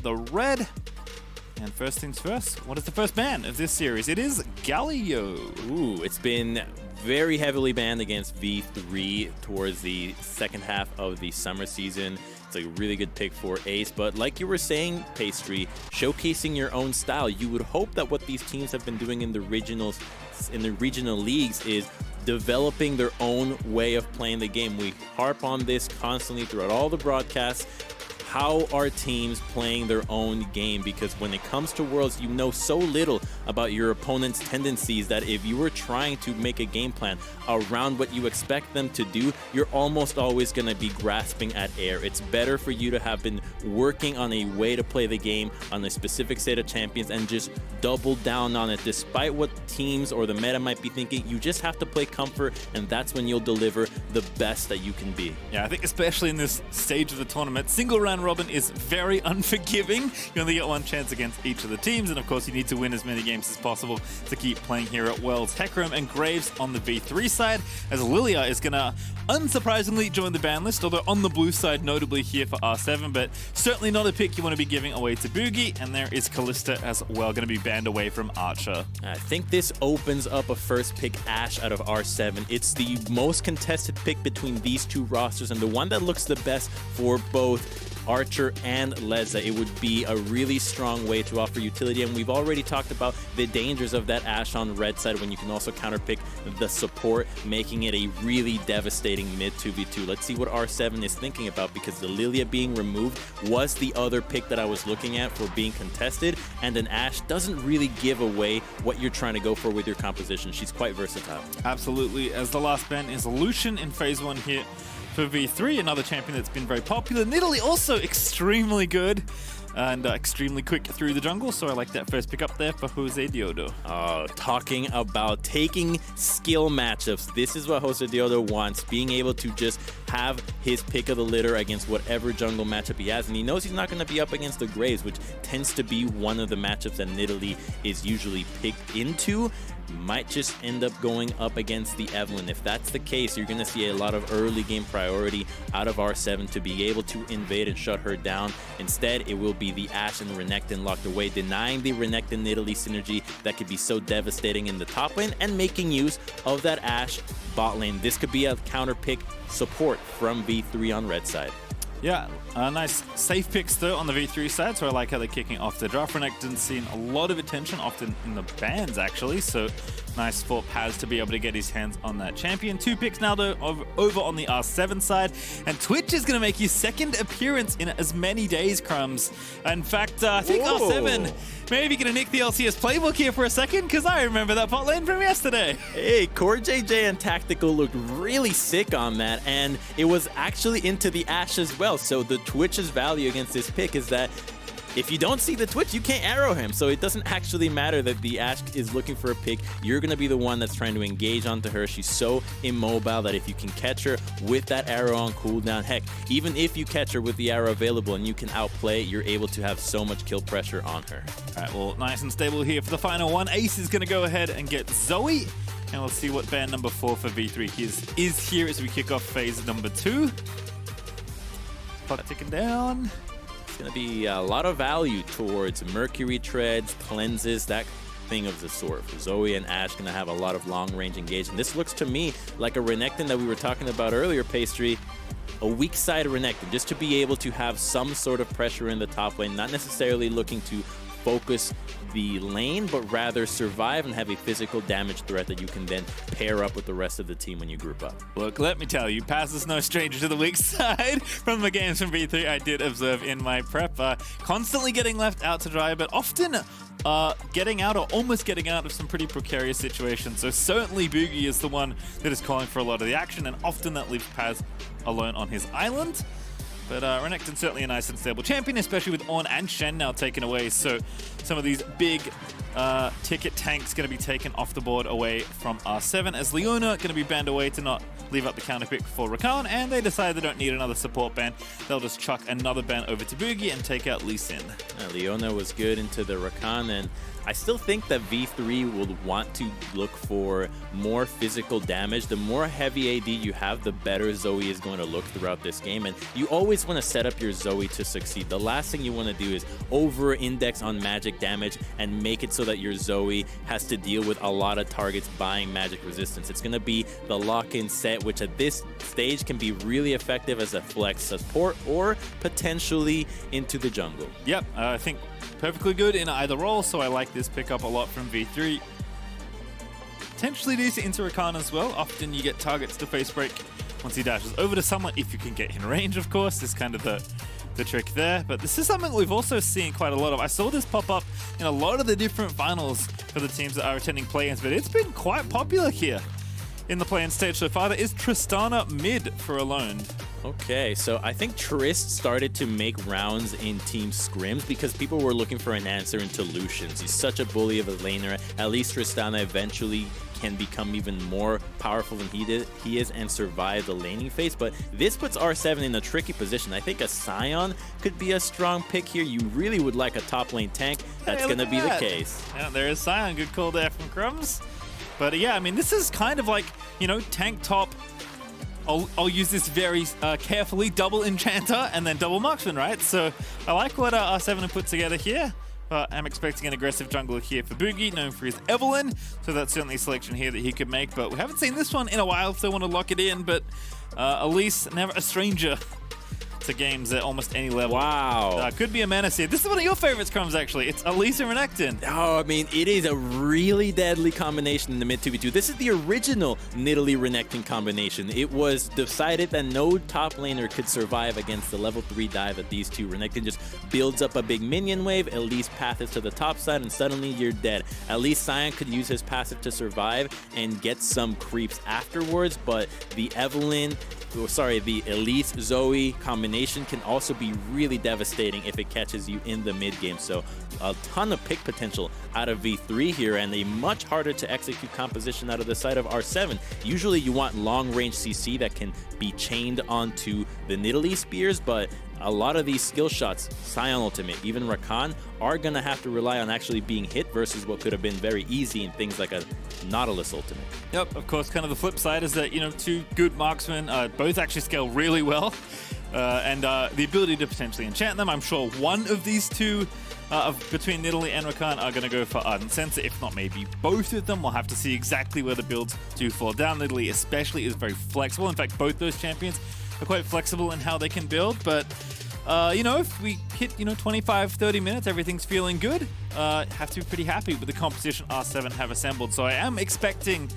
the red. And first things first, what is the first ban of this series? It is Galio. Ooh, it's been very heavily banned against V3 towards the second half of the summer season. It's a really good pick for Ace, but like you were saying, Pastry, showcasing your own style, you would hope that what these teams have been doing in the regional leagues is developing their own way of playing the game. We harp on this constantly throughout all the broadcasts. How are teams playing their own game? Because when it comes to Worlds, you know so little about your opponent's tendencies that if you were trying to make a game plan around what you expect them to do, you're almost always going to be grasping at air. It's better for you to have been working on a way to play the game on a specific set of champions and just double down on it. Despite what teams or the meta might be thinking, you just have to play comfort, and that's when you'll deliver the best that you can be. Yeah, I think especially in this stage of the tournament, single round robin is very unforgiving. You only get one chance against each of the teams, and of course you need to win as many games as possible to keep playing here at Worlds. Hecarim and Graves on the V3 side, as Lilia is going to unsurprisingly join the ban list, although on the blue side notably here for R7, but certainly not a pick you want to be giving away to Boogie. And there is Callista as well, going to be banned away from Archer. I think this opens up a first pick Ashe out of R7. It's the most contested pick between these two rosters and the one that looks the best for both Archer and Leza. It would be a really strong way to offer utility, and we've already talked about the dangers of that Ashe on red side when you can also counterpick the support, making it a really devastating mid 2v2. Let's see what R7 is thinking about, because the Lilia being removed was the other pick that I was looking at for being contested, and an Ashe doesn't really give away what you're trying to go for with your composition. She's quite versatile. Absolutely, as the last ban is Lucian in phase 1 here for V3, another champion that's been very popular. Nidalee also extremely good and extremely quick through the jungle, so I like that first pick up there for Jose Diodo. Oh, talking about taking skill matchups. This is what Jose Diodo wants, being able to just have his pick of the litter against whatever jungle matchup he has, and he knows he's not going to be up against the Graves, which tends to be one of the matchups that Nidalee is usually picked into. Might just end up going up against the Evelynn. If that's the case, you're going to see a lot of early game priority out of R7 to be able to invade and shut her down. Instead, it will be the Ashe and Renekton locked away, denying the Renekton Nidalee synergy that could be so devastating in the top lane and making use of that Ashe bot lane. This could be a counter pick support from V3 on red side. Yeah, nice safe picks though on the V3 side, so I like how they're kicking off the draft. Renekton's seen a lot of attention, often in the bans actually, so nice for Paz to be able to get his hands on that champion. 2 picks now though over on the R7 side, and Twitch is going to make his second appearance in as many days, Crumbs. In fact, I think R7 maybe going to nick the LCS playbook here for a second, because I remember that bot lane from yesterday. Hey, Core JJ and Tactical looked really sick on that, and it was actually into the Ashe as well. So the Twitch's value against this pick is that if you don't see the Twitch, you can't arrow him. So it doesn't actually matter that the Ashe is looking for a pick. You're going to be the one that's trying to engage onto her. She's so immobile that if you can catch her with that arrow on cooldown, heck, even if you catch her with the arrow available and you can outplay, you're able to have so much kill pressure on her. All right, well, nice and stable here for the final one. Ace is going to go ahead and get Zoe. And we'll see what ban number 4 for V3 is here as we kick off phase number 2. Clock ticking down. It's going to be a lot of value towards Mercury Treads, Cleanses, that thing of the sort. For Zoe and Ashe, going to have a lot of long-range engagement. This looks to me like a Renekton that we were talking about earlier, Pastry. A weak side Renekton, just to be able to have some sort of pressure in the top lane, not necessarily looking to focus the lane, but rather survive and have a physical damage threat that you can then pair up with the rest of the team when you group up. Look, let me tell you, Paz is no stranger to the weak side from the games from V3 I did observe in my prep. Constantly getting left out to dry, but often getting out or almost getting out of some pretty precarious situations. So certainly Boogie is the one that is calling for a lot of the action, and often that leaves Paz alone on his island. But Renekton's certainly a nice and stable champion, especially with Ornn and Shen now taken away. So some of these big Ticket Tank's going to be taken off the board away from R7 as Leona going to be banned away to not leave up the counter pick for Rakan, and they decide they don't need another support ban. They'll just chuck another ban over to Boogie and take out Lee Sin. Leona was good into the Rakan, and I still think that V3 will want to look for more physical damage. The more heavy AD you have, the better Zoe is going to look throughout this game, and you always want to set up your Zoe to succeed. The last thing you want to do is over-index on magic damage and make it so that your Zoe has to deal with a lot of targets buying magic resistance. It's going to be the lock-in set, which at this stage can be really effective as a flex support or potentially into the jungle. Yep, I think perfectly good in either role, so I like this pickup a lot from V3. Potentially decent into Rakan as well. Often you get targets to face break once he dashes over to someone, if you can get in range, of course, is kind of the trick there. But this is something we've also seen quite a lot of. I saw this pop up in a lot of the different finals for the teams that are attending play-ins, but it's been quite popular here in the play-in stage so far. There is Tristana mid for Alone. Okay, so I think Trist started to make rounds in team scrims because people were looking for an answer into Lucians. He's such a bully of a laner. At least Tristana eventually can become even more powerful than he is and survive the laning phase. But this puts R7 in a tricky position. I think a Sion could be a strong pick here. You really would like a top lane tank. That's going to be the case. Yeah, there is Sion. Good call there from Crumbs. But yeah, I mean, this is kind of like, you know, tank top. I'll use this very carefully, double enchanter and then double marksman, right? So I like what R7 have put together here. But I'm expecting an aggressive jungler here for Boogie, known for his Evelyn. So that's certainly a selection here that he could make. But we haven't seen this one in a while, so I want to lock it in. But Elise, never a stranger to games at almost any level. Wow. Could be a menace here. This is one of your favorites, Crumbs, actually. It's Elise and Renekton. Oh, I mean, it is a really deadly combination in the mid 2v2. This is the original Nidalee Renekton combination. It was decided that no top laner could survive against the level 3 dive of these two. Renekton just builds up a big minion wave, Elise passes to the top side, and suddenly you're dead. At least Sion could use his passive to survive and get some creeps afterwards, but the the Elise Zoe combination can also be really devastating if it catches you in the mid game. So a ton of pick potential out of V3 here, and a much harder to execute composition out of the side of R7. Usually you want long range CC that can be chained onto the Nidalee spears, but a lot of these skill shots, Sion ultimate, even Rakan, are going to have to rely on actually being hit versus what could have been very easy in things like a Nautilus ultimate. Yep, of course, kind of the flip side is that, you know, two good marksmen both actually scale really well. And the ability to potentially enchant them. I'm sure one of these two between Nidalee and Rakan are going to go for Ardent Sensor, if not maybe both of them. We'll have to see exactly where the builds do fall down. Nidalee especially is very flexible. In fact, both those champions are quite flexible in how they can build, but you know, if we hit 25-30 minutes, everything's feeling good, have to be pretty happy with the composition R7 have assembled. So I am expecting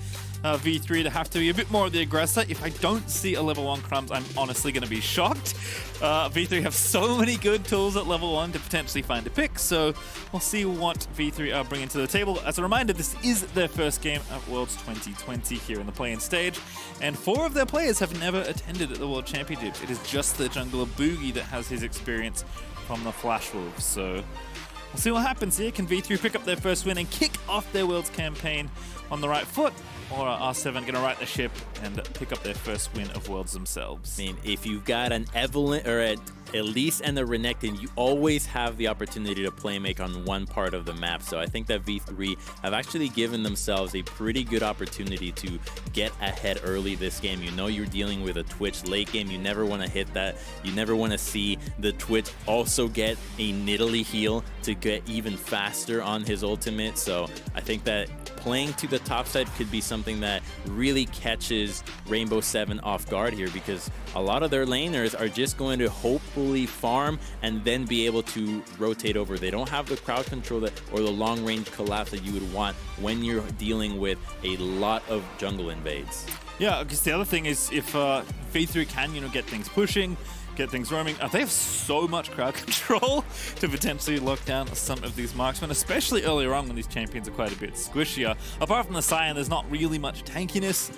V3 to have to be a bit more of the aggressor. If I don't see a level 1 Crumbs, I'm honestly going to be shocked. V3 have so many good tools at level 1 to potentially find a pick, so we'll see what V3 are bringing to the table. As a reminder, this is their first game at Worlds 2020 here in the play-in stage, and 4 of their players have never attended at the World Championships. It is just the jungler Boogie that has his experience from the Flash Wolves, so we'll see what happens here. Can V3 pick up their first win and kick off their Worlds campaign on the right foot? Or are R7 going to right the ship and pick up their first win of Worlds themselves? I mean, if you've got an Evelyn or an Elise and a Renekton, you always have the opportunity to play make on one part of the map. So I think that V3 have actually given themselves a pretty good opportunity to get ahead early this game. You know you're dealing with a Twitch late game. You never want to hit that. You never want to see the Twitch also get a Nidalee heal to get even faster on his ultimate. So I think that playing to the top side could be something that really catches Rainbow 7 off guard here, because a lot of their laners are just going to hopefully farm and then be able to rotate over. They don't have the crowd control or the long range collapse that you would want when you're dealing with a lot of jungle invades. Yeah, because the other thing is if V3 can, get things pushing, get things roaming. They have so much crowd control to potentially lock down some of these marksmen, especially earlier on when these champions are quite a bit squishier. Apart from the Sion, there's not really much tankiness.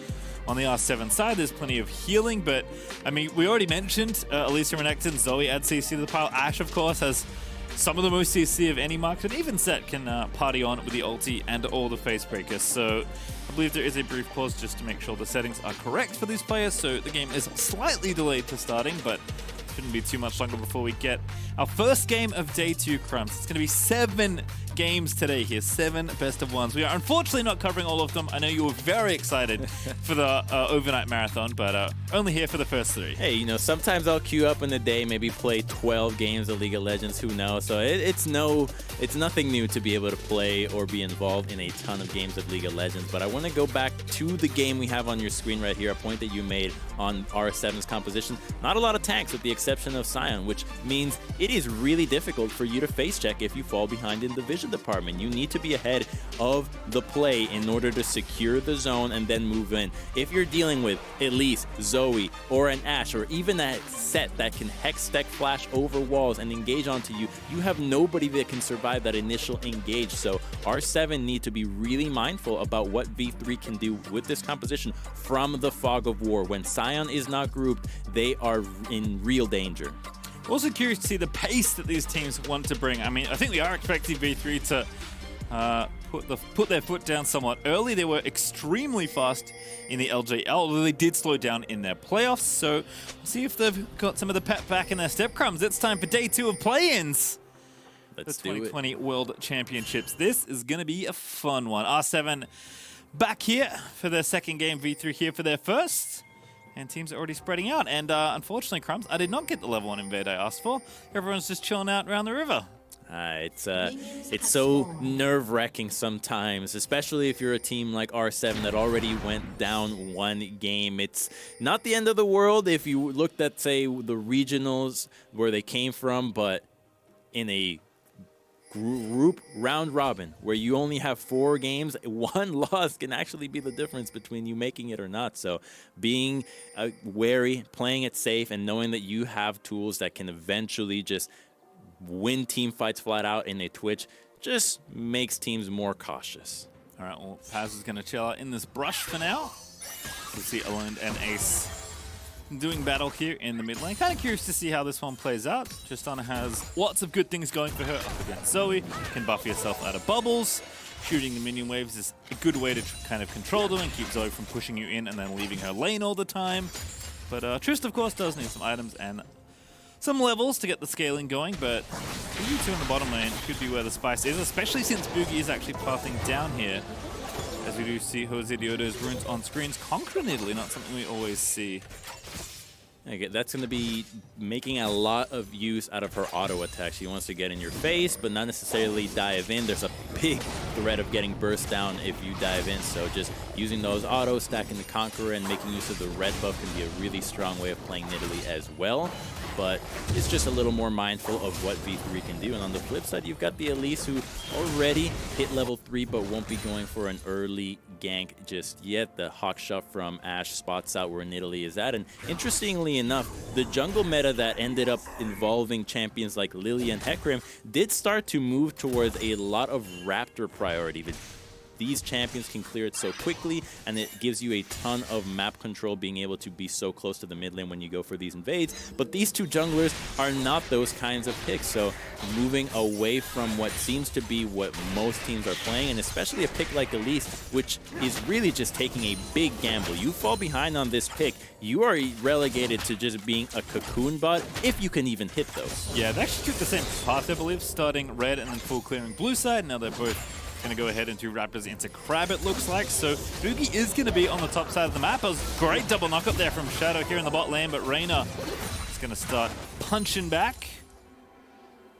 On the R7 side, there's plenty of healing, but I mean, we already mentioned Elisa Renekton, Zoe add CC to the pile. Ashe, of course, has some of the most CC of any market, and even Set can party on with the ulti and all the face breakers. So I believe there is a brief pause just to make sure the settings are correct for these players. So the game is slightly delayed to starting, but shouldn't be too much longer before we get our first game of day 2, Crumbs. It's going to be 7 games today here, 7 best of ones. We are unfortunately not covering all of them. I know you were very excited for the overnight marathon, but only here for the first 3. Hey, you know, sometimes I'll queue up in the day, maybe play 12 games of League of Legends, who knows? So it's nothing new to be able to play or be involved in a ton of games of League of Legends. But I want to go back to the game we have on your screen right here, a point that you made on R7's composition. Not a lot of tanks with the exception of Sion, which means it is really difficult for you to face check if you fall behind in the vision department. You need to be ahead of the play in order to secure the zone and then move in. If you're dealing with Elise, Zoe, or an Ashe, or even that Set that can hex deck flash over walls and engage onto you, you have nobody that can survive that initial engage. So R7 need to be really mindful about what V3 can do with this composition from the fog of war. When Sion is not grouped, they are in real danger. Also curious to see the pace that these teams want to bring. I mean, I think we are expecting V3 to put their foot down somewhat early. They were extremely fast in the LJL, although they did slow down in their playoffs. So we'll see if they've got some of the pep back in their step, Crumbs. It's time for day 2 of play-ins. Let's the 2020 World Championships. This is going to be a fun one. R7 back here for their second game, V3 here for their first. And teams are already spreading out. And unfortunately, Crumbs, I did not get the level 1 invade I asked for. Everyone's just chilling out around the river. It's so nerve-wracking sometimes, especially if you're a team like R7 that already went down 1 game. It's not the end of the world if you looked at, say, the regionals where they came from, but in a group round robin where you only have 4 games, 1 loss can actually be the difference between you making it or not. So being wary, playing it safe, and knowing that you have tools that can eventually just win team fights flat out in a Twitch just makes teams more cautious. All right, well, Paz is going to chill out in this brush for now. We'll see Alone and Ace doing battle here in the mid lane. Kind of curious to see how this one plays out. Tristana has lots of good things going for her up against Zoe. Can buff yourself out of bubbles. Shooting the minion waves is a good way to kind of control them and keep Zoe from pushing you in and then leaving her lane all the time. But Trist, of course, does need some items and some levels to get the scaling going, but Boogie 2 in the bottom lane could be where the spice is, especially since Boogie is actually pathing down here. As we do see Jose Diodo's runes on screens. Conquer in Italy, not something we always see. Okay, that's going to be making a lot of use out of her auto attack. She wants to get in your face, but not necessarily dive in. There's a big threat of getting burst down if you dive in, so just using those autos, stacking the Conqueror, and making use of the red buff can be a really strong way of playing Nidalee as well. But it's just a little more mindful of what V3 can do. And on the flip side, you've got the Elise, who already hit level 3, but won't be going for an early gank just yet. The hawk shot from Ashe spots out where Nidalee is at. And interestingly enough, the jungle meta that ended up involving champions like Lily and Hecarim did start to move towards a lot of Raptor priority. These champions can clear it so quickly, and it gives you a ton of map control, being able to be so close to the mid lane when you go for these invades. But these 2 junglers are not those kinds of picks, so moving away from what seems to be what most teams are playing, and especially a pick like Elise, which is really just taking a big gamble. You fall behind on this pick, you are relegated to just being a cocoon bot, if you can even hit those. Yeah, they actually took the same path, I believe, starting red and then full clearing blue side. Now they're both going to go ahead and do Raptors into Crab, it looks like. So Boogie is going to be on the top side of the map. It was a great double knock up there from Shadow here in the bot lane, but Reyna is going to start punching back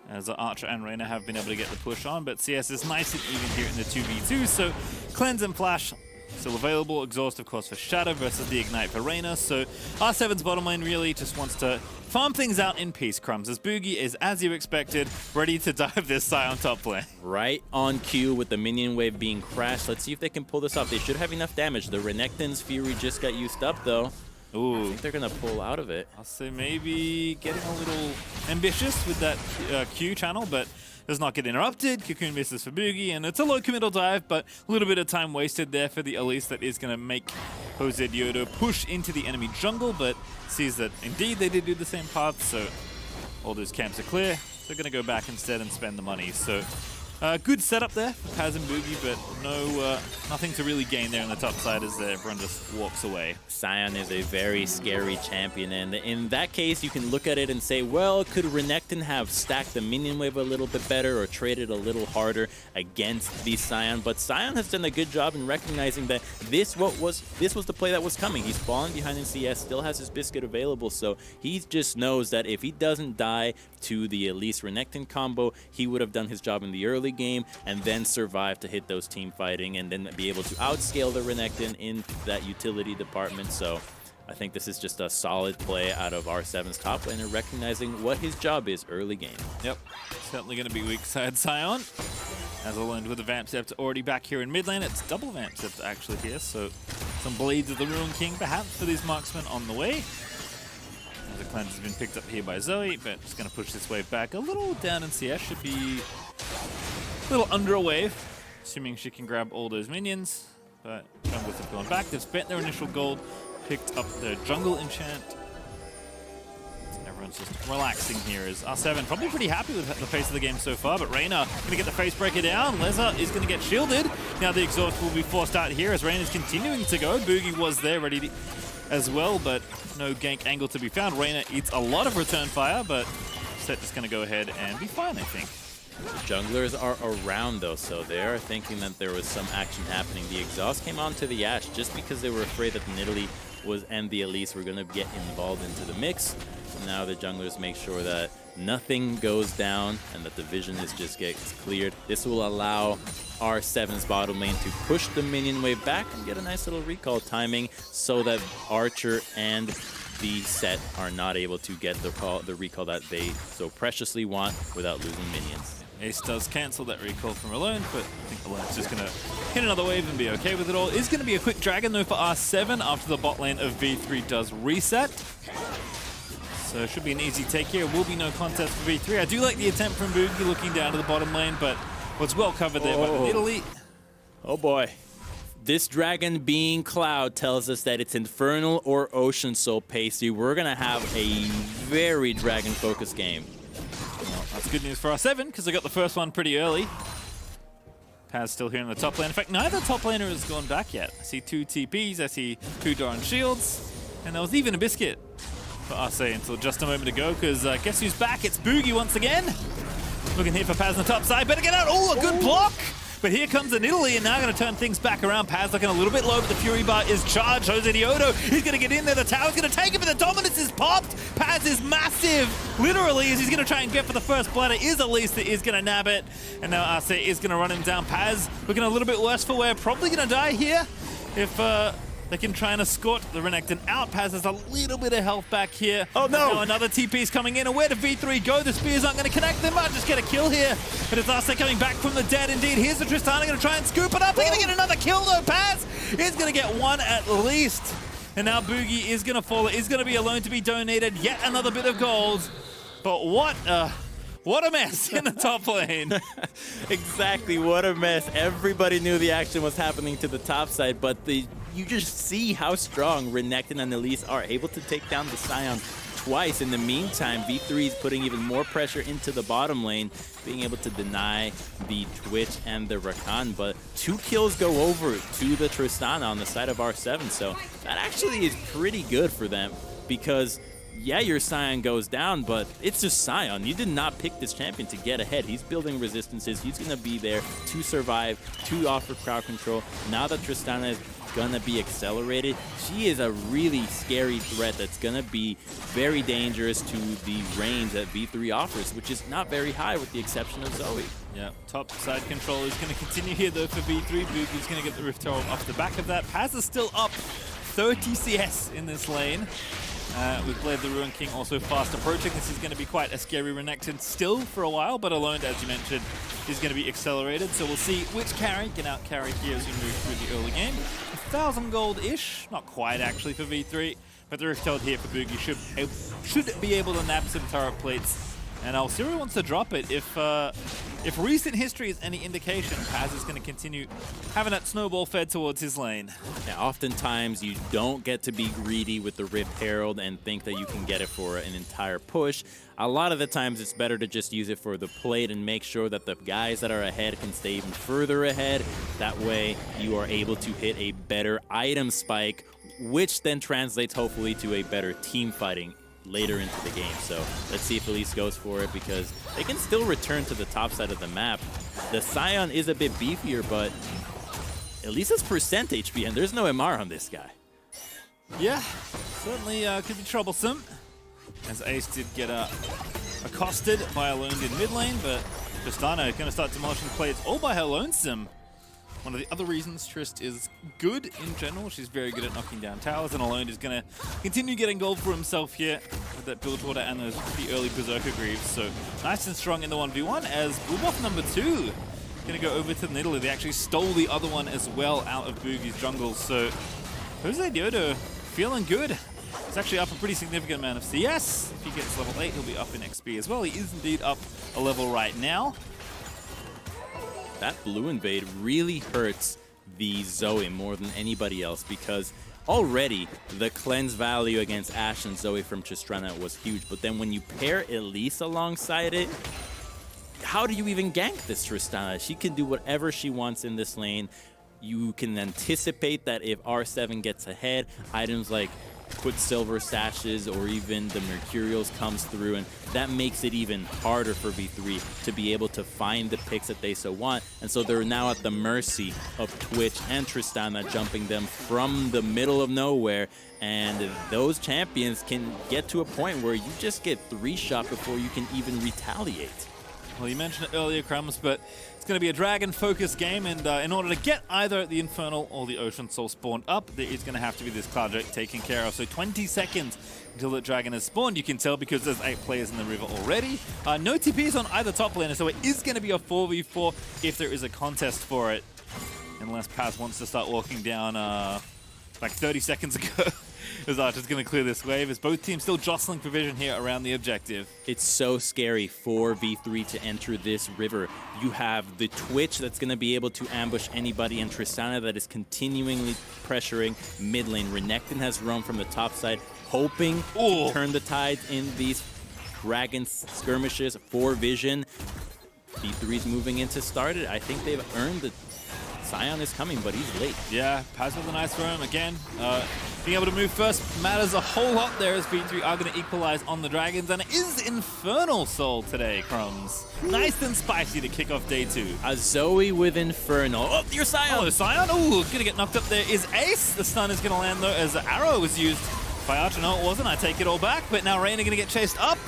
as Archer and Reyna have been able to get the push on, but CS is nice and even here in the 2v2. So Cleanse and Flash still available. Exhaust, of course, for Shadow versus the Ignite for Reyna. So R7's bottom lane really just wants to farm things out in peace, Crumbs, as Boogie is, as you expected, ready to dive this Sion top lane. Right on cue with the minion wave being crashed. Let's see if they can pull this off. They should have enough damage. The Renekton's Fury just got used up, though. Ooh. I think they're going to pull out of it. I'll say maybe getting a little ambitious with that Q channel, but does not get interrupted. Cocoon misses for Boogie, and it's a low committal dive, but a little bit of time wasted there for the Elise that is going to make Jose Diodo push into the enemy jungle, but sees that indeed they did do the same path, so all those camps are clear. So they're going to go back instead and spend the money. So good setup there for Paz and Boogie, but nothing to really gain there on the top side as everyone just walks away. Sion is a very scary champion, and in that case, you can look at it and say, well, could Renekton have stacked the minion wave a little bit better or traded a little harder against the Sion? But Sion has done a good job in recognizing that this was the play that was coming. He's falling behind in CS, still has his biscuit available, so he just knows that if he doesn't die to the Elise Renekton combo, he would have done his job in the early game and then survive to hit those team fighting and then be able to outscale the Renekton in that utility department. So I think this is just a solid play out of R7's top laner, recognizing what his job is early game. Yep, certainly going to be weak side Sion. As I learned with the Vamp Scepter already back here in mid lane, it's double Vamp Scepter actually here, so some Blades of the Ruin King perhaps for these marksmen on the way. The cleanse has been picked up here by Zoe, but just going to push this wave back a little down in CS. Should be a little under a wave, assuming she can grab all those minions. But junglers have gone back. They've spent their initial gold, picked up their jungle enchant. Everyone's just relaxing here as R7 probably pretty happy with the pace of the game so far, but Reyna going to get the face breaker down. Leza is going to get shielded. Now the exhaust will be forced out here as Reyna's continuing to go. Boogie was there ready to as well, but no gank angle to be found. Reyna eats a lot of return fire, but Set is going to go ahead and be fine, I think. Junglers are around though, so they are thinking that there was some action happening. The exhaust came onto the Ashe just because they were afraid that the Nidalee and the Elise were going to get involved into the mix. So now the junglers make sure that nothing goes down and that the vision just gets cleared. This will allow R7's bottom lane to push the minion wave back and get a nice little recall timing so that Archer and the Set are not able to get the recall that they so preciously want without losing minions. Ace does cancel that recall from Alone, but I think Alone's just going to hit another wave and be okay with it all. It's going to be a quick dragon though for R7 after the bot lane of V3 does reset. So it should be an easy take here. Will be no contest for V3. I do like the attempt from Boogie looking down to the bottom lane, but was well covered there by Nidalee. Oh boy. This dragon being Cloud tells us that it's Infernal or Ocean Soul Pacey. We're going to have a very dragon-focused game. Well, that's good news for R7 because they got the first one pretty early. Paz still here in the top lane. In fact, neither top laner has gone back yet. I see 2 TPs, I see 2 Doran shields, and there was even a biscuit for Arce until just a moment ago because guess who's back? It's Boogie once again. Looking here for Paz on the top side. Better get out. Oh, a good block. But here comes the Nidalee, and now going to turn things back around. Paz looking a little bit low, but the Fury Bar is charged. Jose Diodo, he's going to get in there. The tower's going to take it, but the dominance is popped. Paz is massive, literally, as he's going to try and get for the first blood. It is Elise that is going to nab it, and now Arce is going to run him down. Paz looking a little bit worse for wear. Probably going to die here if they can try and escort the Renekton out. Paz has a little bit of health back here. Oh no! Now another TP is coming in, and where did V3 go? The spears aren't going to connect. They might just get a kill here, but it's Arce coming back from the dead indeed. Here's the Tristana going to try and scoop it up. They're going to get another kill though. Paz is going to get one at least. And now Boogie is going to fall. It is going to be Alone to be donated. Yet another bit of gold. But what a mess in the top lane. Exactly, what a mess. Everybody knew the action was happening to the top side, but you just see how strong Renekton and Elise are able to take down the Sion twice. In the meantime, V3 is putting even more pressure into the bottom lane, being able to deny the Twitch and the Rakan, but 2 kills go over to the Tristana on the side of R7, so that actually is pretty good for them because yeah, your Sion goes down, but it's just Sion. You did not pick this champion to get ahead. He's building resistances. He's going to be there to survive, to offer crowd control. Now that Tristana is going to be accelerated, she is a really scary threat that's going to be very dangerous to the range that V3 offers, which is not very high with the exception of Zoe. Yeah, top side control is going to continue here though for V3. Boogie's going to get the Rift Herald off the back of that. Paz is still up 30 CS in this lane. With Blade the Ruin King also fast approaching. This is going to be quite a scary Renekton still for a while, but Alone, as you mentioned, is going to be accelerated. So we'll see which carry can out-carry here as we move through the early game. 1,000 gold-ish, not quite actually for V3, but the Rift Herald here for Boogie should be able to nab some turret plates. And Alcira wants to drop it if if recent history is any indication, Paz is going to continue having that snowball fed towards his lane. Yeah, oftentimes you don't get to be greedy with the Rift Herald and think that you can get it for an entire push. A lot of the times it's better to just use it for the plate and make sure that the guys that are ahead can stay even further ahead. That way you are able to hit a better item spike, which then translates hopefully to a better team fighting later into the game. So let's see if Elise goes for it, because they can still return to the top side of the map. The Scion is a bit beefier, but Elise's percent HP, and there's no MR on this guy. Yeah, certainly could be troublesome, as Ace did get accosted by Alone in mid lane, but Tristana going to start demolishing plates all by her lonesome. One of the other reasons Trist is good in general, she's very good at knocking down towers, and Alone is going to continue getting gold for himself here with that build order and those pretty early Berserker Greaves. So nice and strong in the 1v1 as Blue Buff number 2 going to go over to the Nidalee. They actually stole the other one as well out of Boogie's jungle. So Jose Diodo feeling good. He's actually up a pretty significant amount of CS. If he gets level 8, he'll be up in XP as well. He is indeed up a level right now. That blue invade really hurts the Zoe more than anybody else, because already the cleanse value against Ashe and Zoe from Tristana was huge, but then when you pair Elise alongside it, how do you even gank this Tristana? She can do whatever she wants in this lane. You can anticipate that if R7 gets ahead, items like Quicksilver sashes or even the Mercurials comes through, and that makes it even harder for V3 to be able to find the picks that they so want. And so they're now at the mercy of Twitch and Tristana jumping them from the middle of nowhere, and those champions can get to a point where you just get 3-shot before you can even retaliate. Well, you mentioned it earlier, Crumbs, but it's going to be a dragon-focused game, and in order to get either the Infernal or the Ocean Soul spawned up, there is going to have to be this Cloud Drake taken care of. So 20 seconds until the dragon is spawned. You can tell because there's 8 players in the river already. No TPs on either top laner, so it is going to be a 4v4 if there is a contest for it. Unless Paz wants to start walking down like 30 seconds ago. As Archer's going to clear this wave, as both teams still jostling for vision here around the objective. It's so scary for V3 to enter this river. You have the Twitch that's going to be able to ambush anybody, and Tristana that is continually pressuring mid lane. Renekton has roamed from the top side, hoping to turn the tide in these dragon skirmishes for vision. V3's moving in to start it. I think they've earned it. Scion is coming, but he's late. Yeah, Paz with a nice roam again. Being able to move first matters a whole lot there, as V3 are going to equalize on the dragons, and it is Infernal Soul today, Crumbs. Nice and spicy to kick off day 2. A Zoe with Infernal. Oh, your Scion! Oh, Scion! Oh, gonna get knocked up there is Ace. The stun is gonna land though, as the arrow was used by Archer. No, it wasn't. I take it all back, but now Reyna gonna get chased up.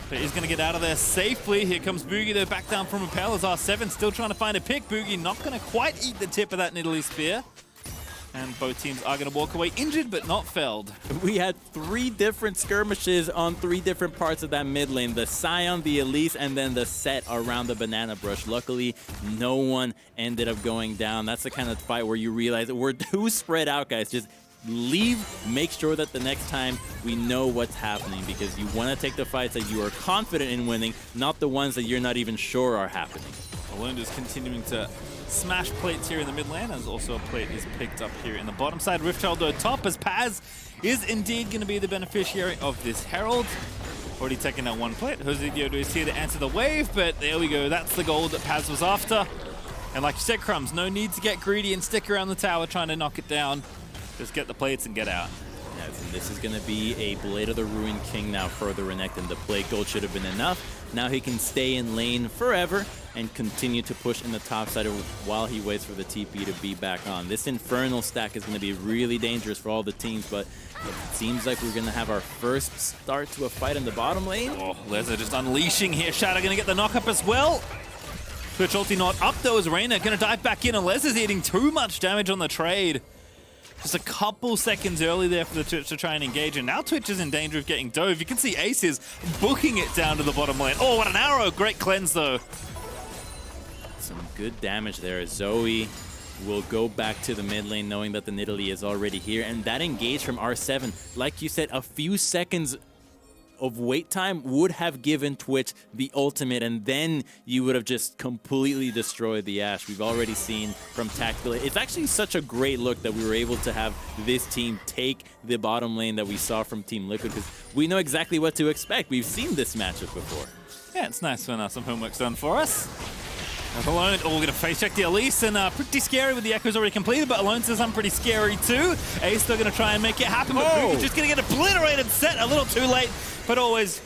But he's going to get out of there safely. Here comes Boogie, though, back down from Rappel as R7 still trying to find a pick. Boogie not going to quite eat the tip of that Nidalee Spear. And both teams are going to walk away injured, but not felled. We had 3 different skirmishes on 3 different parts of that mid lane. The Scion, the Elise, and then the set around the Banana Brush. Luckily, no one ended up going down. That's the kind of fight where you realize we're too spread out, guys. Just leave, make sure that the next time we know what's happening, because you want to take the fights that you are confident in winning, not the ones that you're not even sure are happening. Alone is continuing to smash plates here in the mid lane, as also a plate is picked up here in the bottom side. Rift Herald though top, as Paz is indeed going to be the beneficiary of this Herald. Already taking that one plate. Jose Diodo is here to answer the wave, but there we go. That's the gold that Paz was after. And like you said, Crumbs, no need to get greedy and stick around the tower trying to knock it down. Just get the plates and get out. Yes, and this is going to be a Blade of the Ruined King now for the Renekton. The plate gold should have been enough. Now he can stay in lane forever and continue to push in the top side while he waits for the TP to be back on. This Infernal stack is going to be really dangerous for all the teams, but it seems like we're going to have our first start to a fight in the bottom lane. Oh, Leza just unleashing here. Shadow going to get the knock up as well. Twitch ulti not up though, as Reyna going to dive back in, and Leza's eating too much damage on the trade. Just a couple seconds early there for the Twitch to try and engage, and now Twitch is in danger of getting dove. You can see Ace is booking it down to the bottom lane. Oh, what an arrow! Great cleanse though. Some good damage there. Zoe will go back to the mid lane knowing that the Nidalee is already here, and that engage from R7, like you said, a few seconds of wait time would have given Twitch the ultimate, and then you would have just completely destroyed the Ashe. We've already seen from Tactical. It's actually such a great look that we were able to have this team take the bottom lane that we saw from Team Liquid, because we know exactly what to expect. We've seen this matchup before. Yeah, it's nice when some homework's done for us. Alone, we're going to face check the Elise, and pretty scary with the Echoes already completed, but Alone says I'm pretty scary too. Ace still going to try and make it happen, but Boogie's just going to get obliterated, set a little too late, but always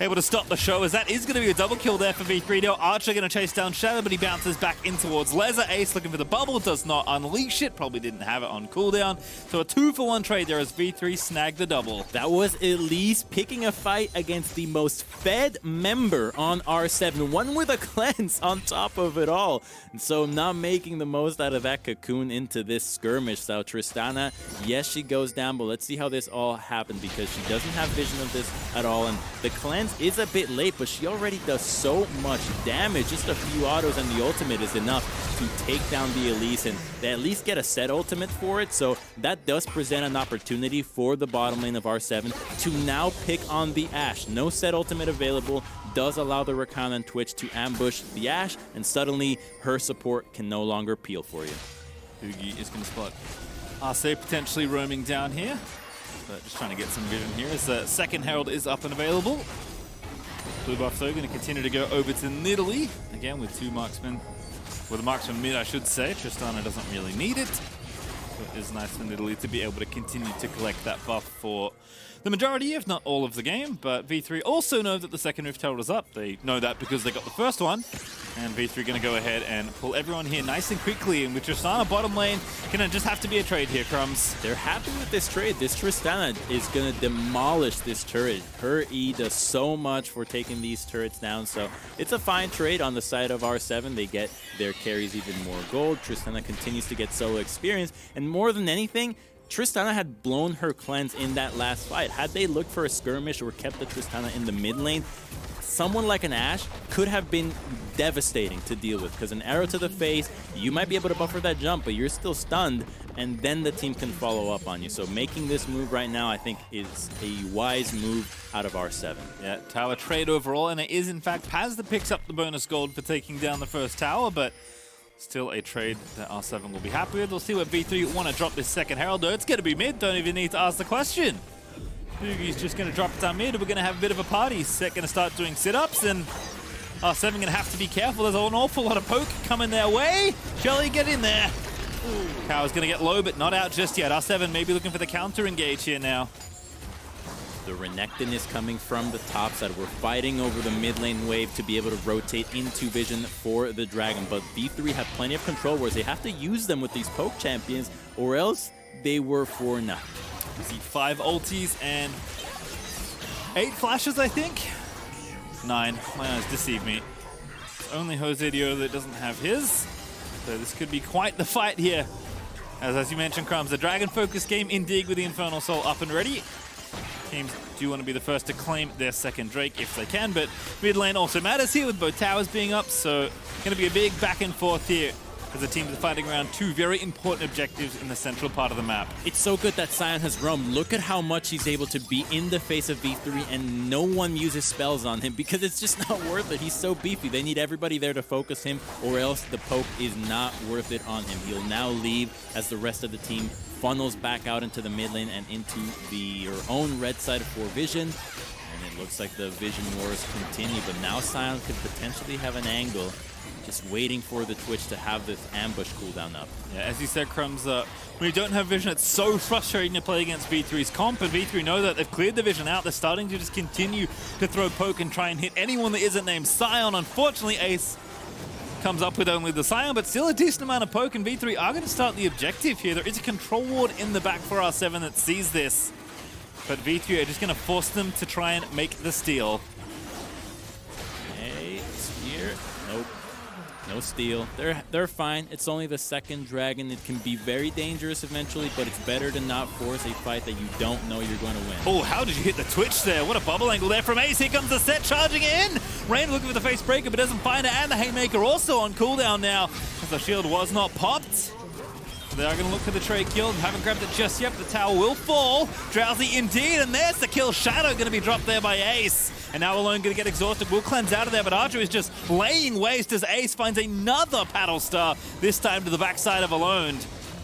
able to stop the show, as that is going to be a double kill there for V3. Now Archer going to chase down Shadow, but he bounces back in towards Leza. Ace looking for the bubble, does not unleash it, probably didn't have it on cooldown. So a 2-for-1 trade there as V3 snagged the double. That was Elise picking a fight against the most fed member on R7, one with a cleanse on top of it all. And so not making the most out of that cocoon into this skirmish. So Tristana, yes, she goes down, but let's see how this all happened, because she doesn't have vision of this at all. And the cleanse is a bit late, but she already does so much damage. Just a few autos and the ultimate is enough to take down the Elise, and they at least get a set ultimate for it. So that does present an opportunity for the bottom lane of R7 to now pick on the Ashe. No set ultimate available does allow the Rakan and Twitch to ambush the Ashe, and suddenly her support can no longer peel for you. Boogie is going to spot Arce potentially roaming down here, but just trying to get some vision here as the second Herald is up and available. Blue buff though going to continue to go over to Nidalee, again with two marksmen, with a marksman mid I should say. Tristana doesn't really need it, but it is nice for Nidalee to be able to continue to collect that buff for the majority, if not all of the game. But V3 also know that the second Rift Herald is up. They know that because they got the first one. And V3 going to go ahead and pull everyone here nice and quickly. And with Tristana bottom lane, going to just have to be a trade here, Crumbs. They're happy with this trade. This Tristana is going to demolish this turret. Her E does so much for taking these turrets down. So it's a fine trade on the side of R7. They get their carries even more gold. Tristana continues to get solo experience. And more than anything, Tristana had blown her cleanse in that last fight. Had they looked for a skirmish or kept the Tristana in the mid lane, someone like an Ashe could have been devastating to deal with, because an arrow to the face, you might be able to buffer that jump, but you're still stunned, and then the team can follow up on you. So making this move right now, I think, is a wise move out of R7. Yeah, tower trade overall, and it is in fact Paz that picks up the bonus gold for taking down the first tower, but still a trade that R7 will be happy with. We'll see what V3 want to drop this second Herald, though. It's going to be mid, don't even need to ask the question. Boogie's just going to drop it down mid. We're going to have a bit of a party. Set going to start doing sit-ups, and R7 going to have to be careful. There's an awful lot of poke coming their way. Shelly, get in there. Power's going to get low, but not out just yet. R7 maybe looking for the counter engage here now. The Renekton is coming from the top side. We're fighting over the mid lane wave to be able to rotate into vision for the Dragon, but V3 have plenty of control wars. They have to use them with these poke champions, or else they were for nothing. You see 5 ultis and 8 flashes, I think? 9. My eyes deceive me. It's only Jose Dio that doesn't have his. So this could be quite the fight here. As you mentioned, Crumbs, the Dragon focus game in Dig with the Infernal Soul up and ready. Teams do want to be the first to claim their second Drake if they can, but mid lane also matters here with both towers being up, so going to be a big back and forth here as the teams are fighting around 2 very important objectives in the central part of the map. It's so good that Sion has roamed. Look at how much he's able to be in the face of V3, and no one uses spells on him because it's just not worth it. He's so beefy. They need everybody there to focus him, or else the poke is not worth it on him. He'll now leave as the rest of the team funnels back out into the mid lane and into your own red side for vision. And it looks like the vision wars continue, but now Sion could potentially have an angle, just waiting for the Twitch to have this ambush cooldown up. Yeah, as you said, Crumbs, when you don't have vision, it's so frustrating to play against V3's comp, and V3 know that they've cleared the vision out. They're starting to just continue to throw poke and try and hit anyone that isn't named Sion. Unfortunately, Ace comes up with only the Sion, but still a decent amount of poke, and V3 are going to start the objective here. There is a control ward in the back for R7 that sees this, but V3 are just going to force them to try and make the steal. Hey, Spear. Nope. No steal. They're fine. It's only the second Dragon. It can be very dangerous eventually, but it's better to not force a fight that you don't know you're going to win. Oh, how did you hit the Twitch there? What a bubble angle there from Ace. Here comes the set charging in. Rain looking for the face breaker, but doesn't find it, and the Haymaker also on cooldown now, as the shield was not popped. So they are going to look for the trade kill. Haven't grabbed it just yet, but the tower will fall. Drowsy indeed, and there's the kill. Shadow going to be dropped there by Ace. And now Alone going to get exhausted. Will cleanse out of there, but Archer is just laying waste as Ace finds another paddle star, this time to the backside of Alone.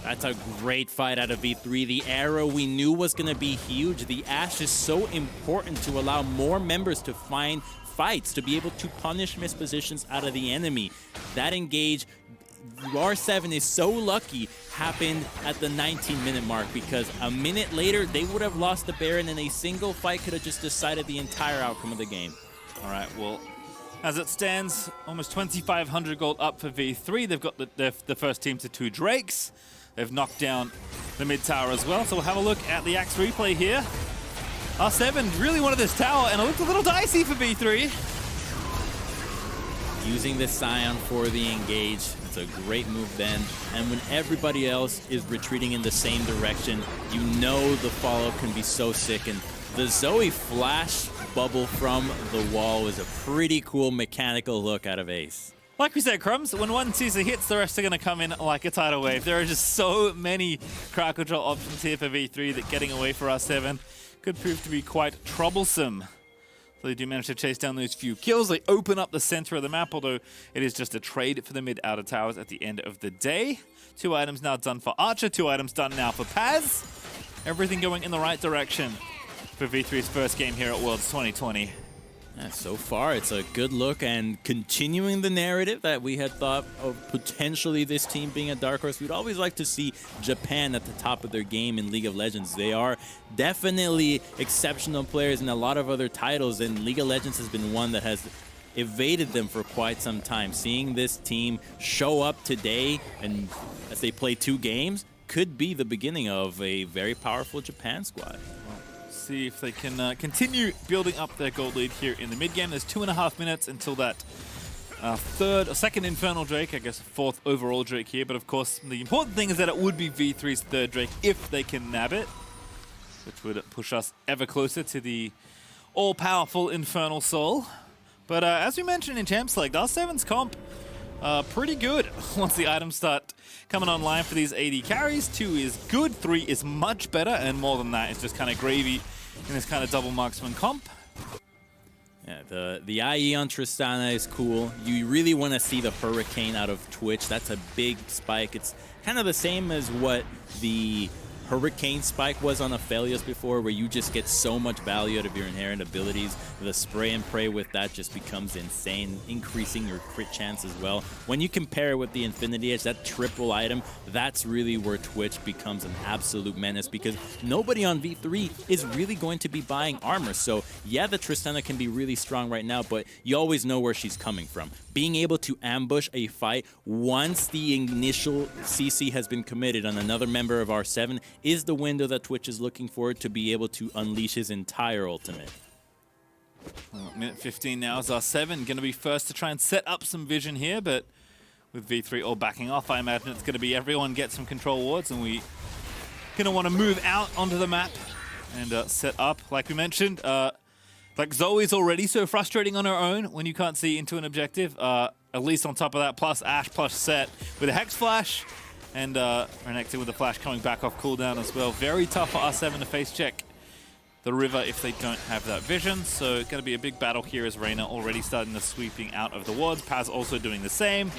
That's a great fight out of V3. The arrow we knew was going to be huge. The Ash is so important to allow more members to find fights, to be able to punish mispositions out of the enemy. That engage, R7 is so lucky, happened at the 19-minute mark, because a minute later, they would have lost the Baron, and a single fight could have just decided the entire outcome of the game. All right, well, as it stands, almost 2,500 gold up for V3. They've got the first team to 2 Drakes. They've knocked down the mid tower as well. So we'll have a look at the Axe replay here. R7 really wanted this tower, and it looked a little dicey for V3. Using the Scion for the engage. It's a great move then. And when everybody else is retreating in the same direction, you know the follow can be so sick. And the Zoe flash bubble from the wall was a pretty cool mechanical look out of Ace. Like we said, Crumbs, when one Caesar hits, the rest are going to come in like a tidal wave. There are just so many crowd control options here for V3 that getting away for R7 could prove to be quite troublesome. So they do manage to chase down those few kills. They open up the center of the map, although it is just a trade for the mid-outer towers at the end of the day. 2 items now done for Archer, 2 items done now for Paz. Everything going in the right direction for V3's first game here at Worlds 2020. Yeah, so far, it's a good look, and continuing the narrative that we had thought of potentially this team being a dark horse. We'd always like to see Japan at the top of their game in League of Legends. They are definitely exceptional players in a lot of other titles, and League of Legends has been one that has evaded them for quite some time. Seeing this team show up today, and as they play 2 games, could be the beginning of a very powerful Japan squad. See if they can continue building up their gold lead here in the mid game. There's 2.5 minutes until that second Infernal Drake, I guess 4th overall Drake here. But of course, the important thing is that it would be V3's 3rd Drake if they can nab it, which would push us ever closer to the all-powerful Infernal Soul. But as we mentioned in Champs League, R7's comp pretty good once the items start coming online for these AD carries. 2 is good, 3 is much better, and more than that is just kind of gravy in this kind of double marksman comp. Yeah, the IE on Tristana is cool. You really want to see the Hurricane out of Twitch. That's a big spike. It's kind of the same as what the Hurricane spike was on Aphelios before, where you just get so much value out of your inherent abilities. The spray and pray with that just becomes insane, increasing your crit chance as well. When you compare it with the Infinity Edge, that triple item, that's really where Twitch becomes an absolute menace, because nobody on V3 is really going to be buying armor. So yeah, the Tristana can be really strong right now, but you always know where she's coming from. Being able to ambush a fight once the initial CC has been committed on another member of R7 is the window that Twitch is looking for to be able to unleash his entire ultimate. Well, minute 15 now is R7 going to be first to try and set up some vision here, but with V3 all backing off, I imagine it's going to be everyone get some control wards, and we going to want to move out onto the map and set up. Like we mentioned, like Zoe's already so frustrating on her own when you can't see into an objective. At least on top of that, plus Ash, plus Set with a Hex Flash, and Renekton with the Flash coming back off cooldown as well. Very tough for R7 to face check the river if they don't have that vision. So it's going to be a big battle here as Reyna already starting the sweeping out of the wards. Paz also doing the same.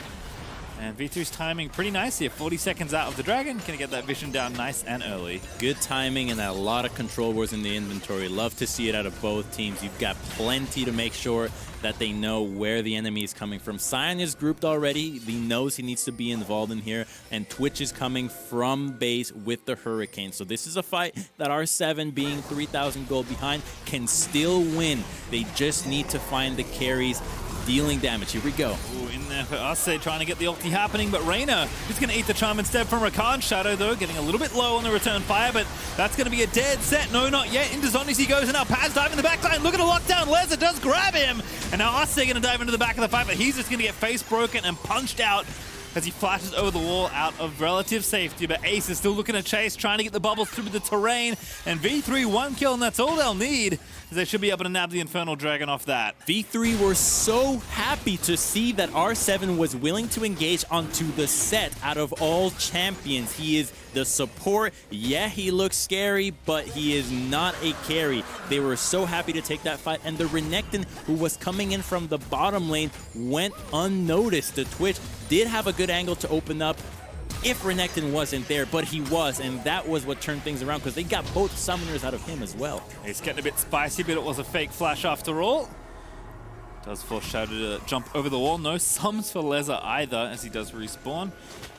And V3's timing pretty nice here. 40 seconds out of the Dragon. Can get that vision down nice and early. Good timing and a lot of control wards in the inventory. Love to see it out of both teams. You've got plenty to make sure that they know where the enemy is coming from. Sion is grouped already. He knows he needs to be involved in here. And Twitch is coming from base with the Hurricane. So this is a fight that R7, being 3,000 gold behind, can still win. They just need to find the carries dealing damage. Here we go. Ooh, in there for Arce, trying to get the ulti happening, but Reyna is going to eat the charm instead from Rakan. Shadow, though, getting a little bit low on the return fire, but that's going to be a dead set. No, not yet. Into Zonies he goes, and now Paz dive in the backline. Look at the lockdown. Leza does grab him, and now Arce going to dive into the back of the fight, but he's just going to get face broken and punched out as he flashes over the wall out of relative safety. But Ace is still looking to chase, trying to get the bubbles through the terrain. And V3 one kill, and that's all they'll need, as they should be able to nab the Infernal Dragon off that. V3 were so happy to see that R7 was willing to engage onto the set out of all champions. He is the support. Yeah, he looks scary, but he is not a carry. They were so happy to take that fight, and the Renekton, who was coming in from the bottom lane, went unnoticed. The Twitch did have a good angle to open up if Renekton wasn't there, but he was, and that was what turned things around, because they got both summoners out of him as well. He's getting a bit spicy, but it was a fake flash after all. Does force Shadow to jump over the wall. No sums for Leza either, as he does respawn.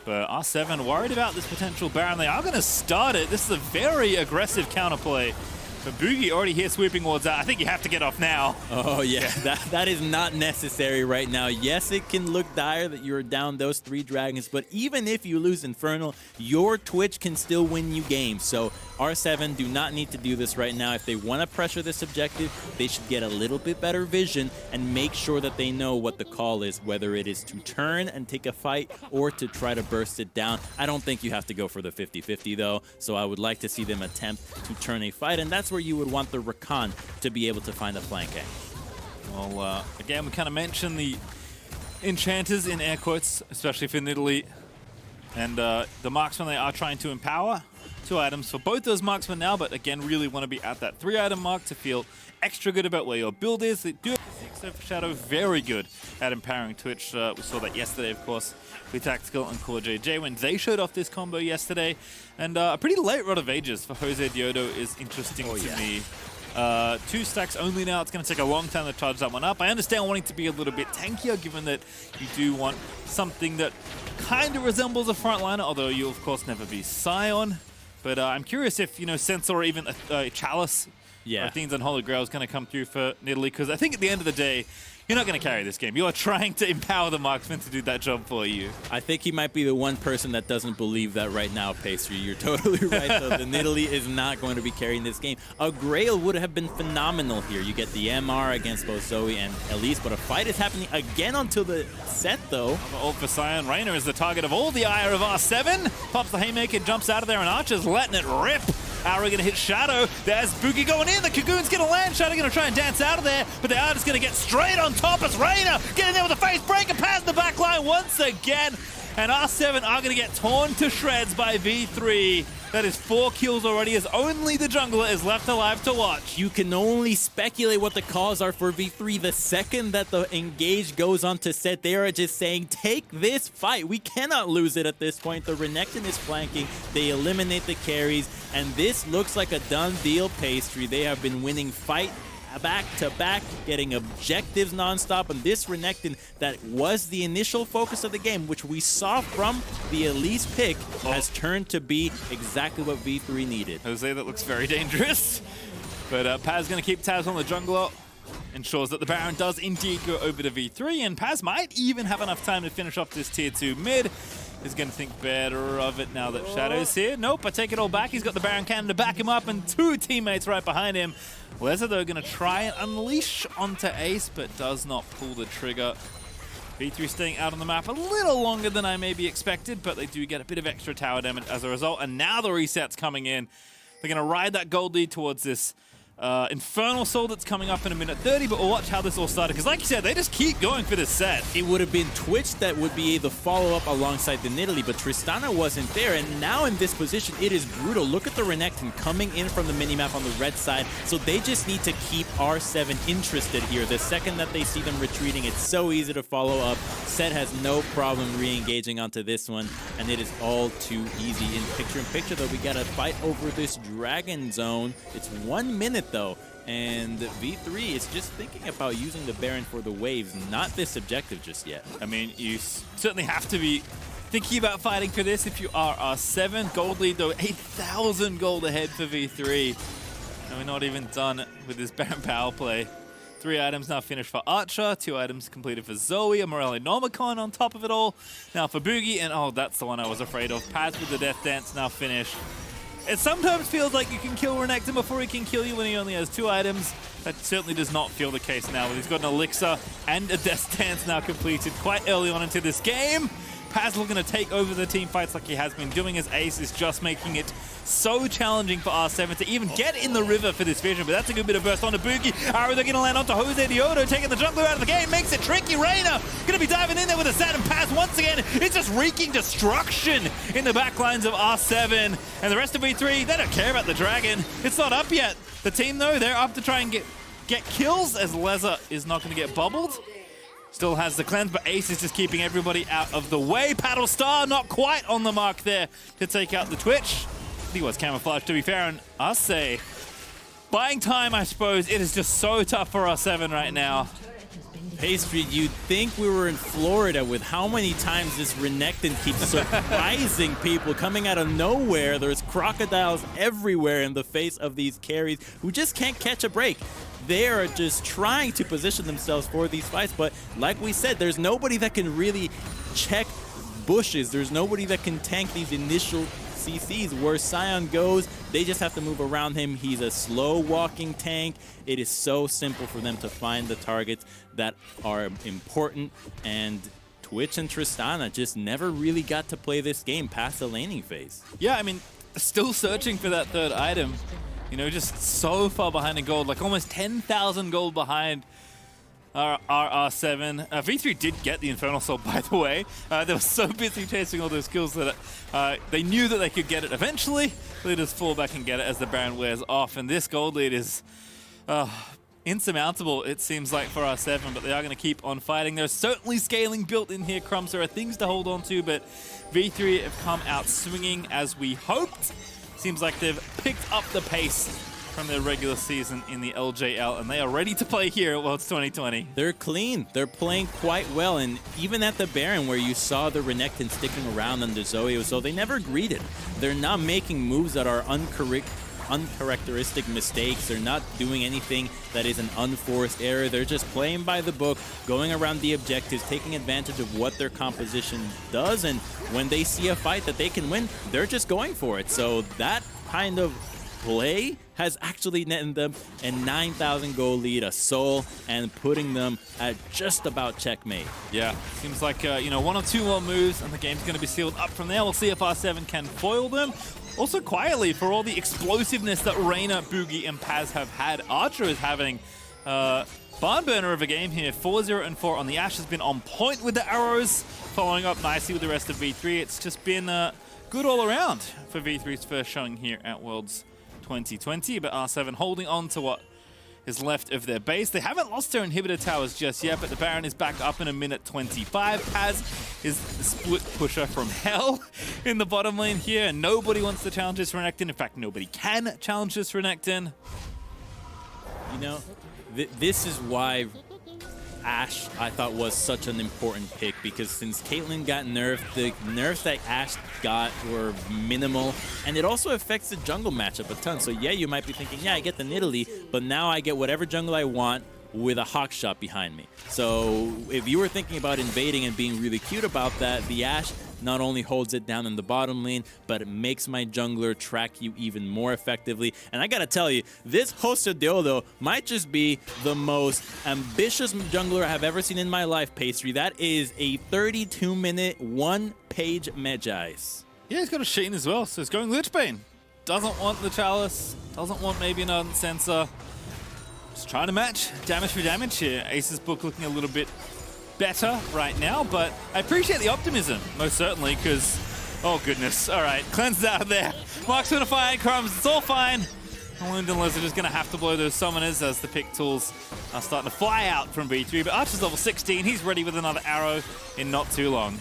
But R7 worried about this potential Baron. They are going to start it. This is a very aggressive counterplay. But Boogie already here sweeping wards out. I think you have to get off now. Oh, yeah. That is not necessary right now. Yes, it can look dire that you're down those 3 dragons, but even if you lose Infernal, your Twitch can still win you games. So R7 do not need to do this right now. If they want to pressure this objective, they should get a little bit better vision and make sure that they know what the call is, whether it is to turn and take a fight or to try to burst it down. I don't think you have to go for the 50-50 though, so I would like to see them attempt to turn a fight, and that's where you would want the Rakan to be able to find a flanking. Well, again, we kind of mentioned the enchanters in air quotes, especially for Nidalee, and the marksmen they are trying to empower. 2 items for both those marksmen now, but again, really want to be at that 3-item mark to feel extra good about where your build is. They do have the 6 Shadow, very good at empowering Twitch. We saw that yesterday, of course, with Tactical and Core JJ when they showed off this combo yesterday. And a pretty late Rod of Ages for Jose Diodo is interesting to me. 2 stacks only now. It's going to take a long time to charge that one up. I understand wanting to be a little bit tankier, given that you do want something that kind of resembles a frontliner, although you'll, of course, never be Scion. But I'm curious if, Sensor or even a Chalice or Things on Holy Grail is going to come through for Nidalee, because I think at the end of the day, you're not going to carry this game. You are trying to empower the marksman to do that job for you. I think he might be the one person that doesn't believe that right now, Pastry. You're totally right, though. The Nidalee is not going to be carrying this game. A Grail would have been phenomenal here. You get the MR against both Zoe and Elise, but a fight is happening again onto the set, though. Ult for Scion. Raynor is the target of all the ire of R7. Pops the Haymaker, jumps out of there, and Archer's letting it rip. Arrow gonna hit Shadow. There's Boogie going in. The Cocoon's gonna land. Shadow gonna try and dance out of there, but they are just gonna get straight on top as Raynor getting there with a face breaker past the back line once again. And R7 are gonna get torn to shreds by V3. That is 4 kills already, as only the jungler is left alive to watch. You can only speculate what the calls are for V3. The second that the engage goes on to set, they are just saying, take this fight. We cannot lose it at this point. The Renekton is flanking. They eliminate the carries, and this looks like a done deal, Pastry. They have been winning fight back to back, getting objectives nonstop, and this Renekton that was the initial focus of the game, which we saw from the Elise pick, has turned to be exactly what V3 needed. Jose, that looks very dangerous, but Paz going to keep tabs on the jungler, ensures that the Baron does indeed go over to V3, and Paz might even have enough time to finish off this tier 2 mid. Is going to think better of it now that Shadow's here. Nope, I take it all back. He's got the Baron Cannon to back him up and 2 teammates right behind him. Leza, though, going to try and unleash onto Ace, but does not pull the trigger. V3 staying out on the map a little longer than I maybe expected, but they do get a bit of extra tower damage as a result. And now the reset's coming in. They're going to ride that gold lead towards this Infernal Soul that's coming up in a minute 30, but we'll watch how this all started, because like you said, they just keep going for this set. It would have been Twitch that would be the follow-up alongside the Nidalee, but Tristana wasn't there, and now in this position, it is brutal. Look at the Renekton coming in from the minimap on the red side, so they just need to keep R7 interested here. The second that they see them retreating, it's so easy to follow up. Set has no problem re-engaging onto this one, and it is all too easy. In picture-in-picture, though, we got to fight over this Dragon Zone. It's 1 minute, though, and V3 is just thinking about using the Baron for the waves, not this objective just yet. I mean, you certainly have to be thinking about fighting for this if you are R7. Gold lead, though, 8,000 gold ahead for V3. And we're not even done with this Baron power play. 3 items now finished for Archer, 2 items completed for Zoe, a Morelli Nomicon on top of it all. Now for Boogie, and oh, that's the one I was afraid of. Paz with the Death Dance now finished. It sometimes feels like you can kill Renekton before he can kill you when he only has 2 items. That certainly does not feel the case now. He's got an Elixir and a Death Dance now completed quite early on into this game. Paz looking to take over the team fights like he has been doing, as Ace is just making it so challenging for R7 to even get in the river for this vision. But that's a good bit of burst onto Boogie. Arrow, they're going to land onto Jose Diodo, taking the jungler out of the game. Makes it tricky. Reyna going to be diving in there with a Saturn. Paz once again. It's just wreaking destruction in the backlines of R7. And the rest of V3, they don't care about the dragon. It's not up yet. The team, though, they're up to try and get kills, as Leza is not going to get bubbled. Still has the cleanse, but Ace is just keeping everybody out of the way. Paddle Star not quite on the mark there to take out the Twitch. He was camouflaged, to be fair, and Arce buying time, I suppose. It is just so tough for R7 right now. Pastry, you'd think we were in Florida with how many times this Renekton keeps surprising people coming out of nowhere. There's crocodiles everywhere in the face of these carries who just can't catch a break. They are just trying to position themselves for these fights, but like we said, there's nobody that can really check bushes. There's nobody that can tank these initial CCs. Where Sion goes, they just have to move around him. He's a slow-walking tank. It is so simple for them to find the targets that are important, and Twitch and Tristana just never really got to play this game past the laning phase. Yeah, I mean, still searching for that third item. You know, just so far behind in gold, like almost 10,000 gold behind R7. V3 did get the Infernal Soul, by the way. They were so busy chasing all those kills that they knew that they could get it eventually. They just fall back and get it as the Baron wears off. And this gold lead is insurmountable, it seems like, for R7, but they are going to keep on fighting. There's certainly scaling built in here, Crumbs. There are things to hold on to, but V3 have come out swinging as we hoped. Seems like they've picked up the pace from their regular season in the LJL, and they are ready to play here at Worlds 2020. They're clean. They're playing quite well, and even at the Baron, where you saw the Renekton sticking around under Zoe, so they never greeted. They're not making moves that are uncharacteristic mistakes. They're not doing anything that is an unforced error. They're just playing by the book, going around the objectives, taking advantage of what their composition does, and when they see a fight that they can win, they're just going for it. So that kind of play has actually netted them a 9,000 goal lead, a soul, and putting them at just about checkmate. Yeah, seems like, you know, one or two more moves and the game's going to be sealed up from there. We'll see if R7 can foil them. Also, quietly, for all the explosiveness that Reyna, Boogie, and Paz have had, Archer is having barn burner of a game here. 4-0-4 on the Ashe, has been on point with the arrows, following up nicely with the rest of V3. It's just been good all around for V3's first showing here at Worlds 2020, but R7 holding on to what is left of their base. They haven't lost their inhibitor towers just yet, but the Baron is back up in a minute 25. Paz is the split pusher from hell in the bottom lane here, and nobody wants to challenge this Renekton. In fact, nobody can challenge this Renekton. You know, this is why Ashe, I thought, was such an important pick, because since Caitlyn got nerfed, the nerfs that Ashe got were minimal, and it also affects the jungle matchup a ton. So yeah, you might be thinking, yeah, I get the Nidalee, but now I get whatever jungle I want with a hawk shot behind me. So if you were thinking about invading and being really cute about that, the Ashe not only holds it down in the bottom lane, but it makes my jungler track you even more effectively. And I gotta tell you, this Jose Diodo might just be the most ambitious jungler I have ever seen in my life, Pastry. That is a 32-minute, one-page Medjais. Yeah, he's got a Sheen as well, so he's going Lichbane. Doesn't want the Chalice, doesn't want maybe an Ardent Sensor. Just trying to match damage for damage here. Ace's book looking a little bit better right now, but I appreciate the optimism, most certainly, because, oh goodness, all right, cleanses out of there. Mark's gonna fire Crumbs, it's all fine. Lund and Liz are just gonna have to blow those summoners as the pick tools are starting to fly out from B3, but Archer's level 16, he's ready with another arrow in not too long.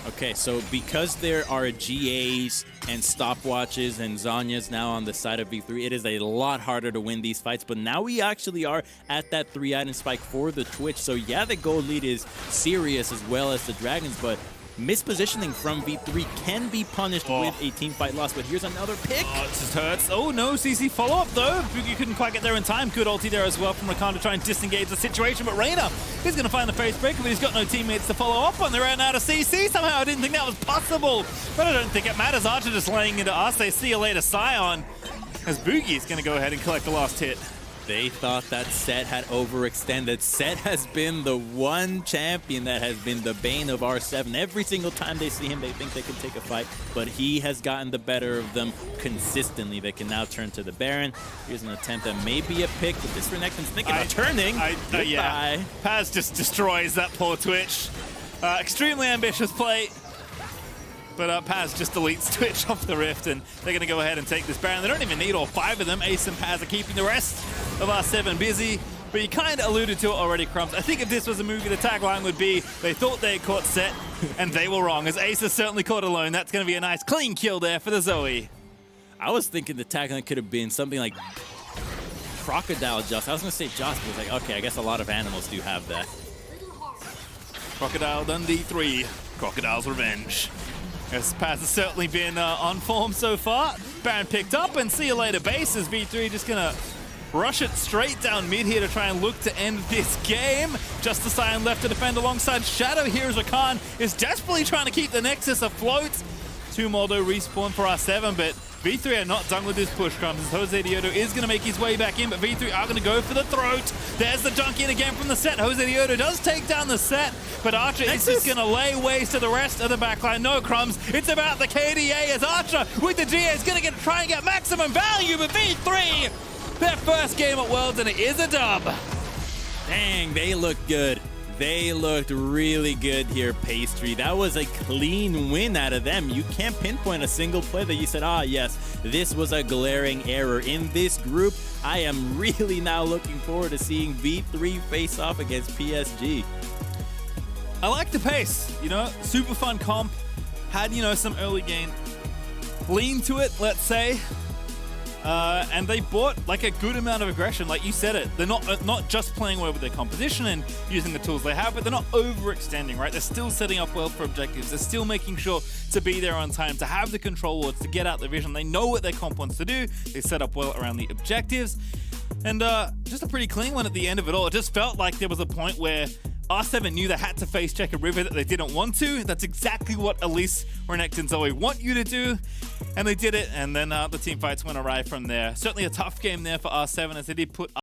Okay, so because there are GAs and stopwatches and Zhonya's now on the side of V3, it is a lot harder to win these fights, but now we actually are at that 3-item spike for the Twitch, so yeah, the gold lead is serious as well as the Dragons, but mispositioning from V3 can be punished with a team fight loss, but here's another pick. Oh, it just hurts. Oh no, CC follow-up though. Boogie couldn't quite get there in time. Good ulti there as well from Rakan to try and disengage the situation, but Reyna is going to find the face breaker, but he's got no teammates to follow up on. They ran out of CC somehow. I didn't think that was possible, but I don't think it matters. Archer just laying into us. They see you later, Sion, as Boogie is going to go ahead and collect the last hit. They thought that Set had overextended. Set has been the one champion that has been the bane of R7. Every single time they see him, they think they can take a fight, but he has gotten the better of them consistently. They can now turn to the Baron. Here's an attempt that may be a pick, but this Renekton's thinking about turning. Yeah. Paz just destroys that poor Twitch. Extremely ambitious play. But Paz just deletes Twitch off the Rift, and they're going to go ahead and take this Baron. They don't even need all 5 of them. Ace and Paz are keeping the rest of R7 busy. But you kind of alluded to it already, Crumbs. I think if this was a movie, the tagline would be, they thought they had caught Set, and they were wrong. As Ace is certainly caught alone, that's going to be a nice clean kill there for the Zoe. I was thinking the tagline could have been something like Crocodile Just. I was going to say Just, but it's like, okay, I guess a lot of animals do have that. Crocodile Dundee 3, Crocodile's Revenge. Yes, Paz has certainly been on form so far. Baron picked up, and see you later base as V3 just gonna rush it straight down mid here to try and look to end this game. Justice Iron left to defend alongside Shadow. Here's Rakan is desperately trying to keep the Nexus afloat. 2 more though respawn for R7, but V3 are not done with this push, Crumbs, as Jose Diodo is going to make his way back in, but V3 are going to go for the throat. There's the dunk in again from the Set. Jose Diodo does take down the Set, but Archer is just going to lay waste to the rest of the backline. No, Crumbs, it's about the KDA as Archer with the GA is going to try and get maximum value, but V3, their first game at Worlds, and it is a dub. Dang, they look good. They looked really good here, Pastry. That was a clean win out of them. You can't pinpoint a single play that you said, ah, yes, this was a glaring error. In this group, I am really now looking forward to seeing V3 face off against PSG. I like the pace, you know, super fun comp. Had, you know, some early game lean to it, let's say. And they bought like a good amount of aggression, like you said it. They're not just playing well with their composition and using the tools they have, but they're not overextending, right? They're still setting up well for objectives. They're still making sure to be there on time, to have the control wards, to get out the vision. They know what their comp wants to do. They set up well around the objectives. And just a pretty clean one at the end of it all. It just felt like there was a point where R7 knew they had to face check a river that they didn't want to. That's exactly what Elise, Renekton, and Zoe want you to do. And they did it, and then the team fights went awry from there. Certainly a tough game there for R7 as they did put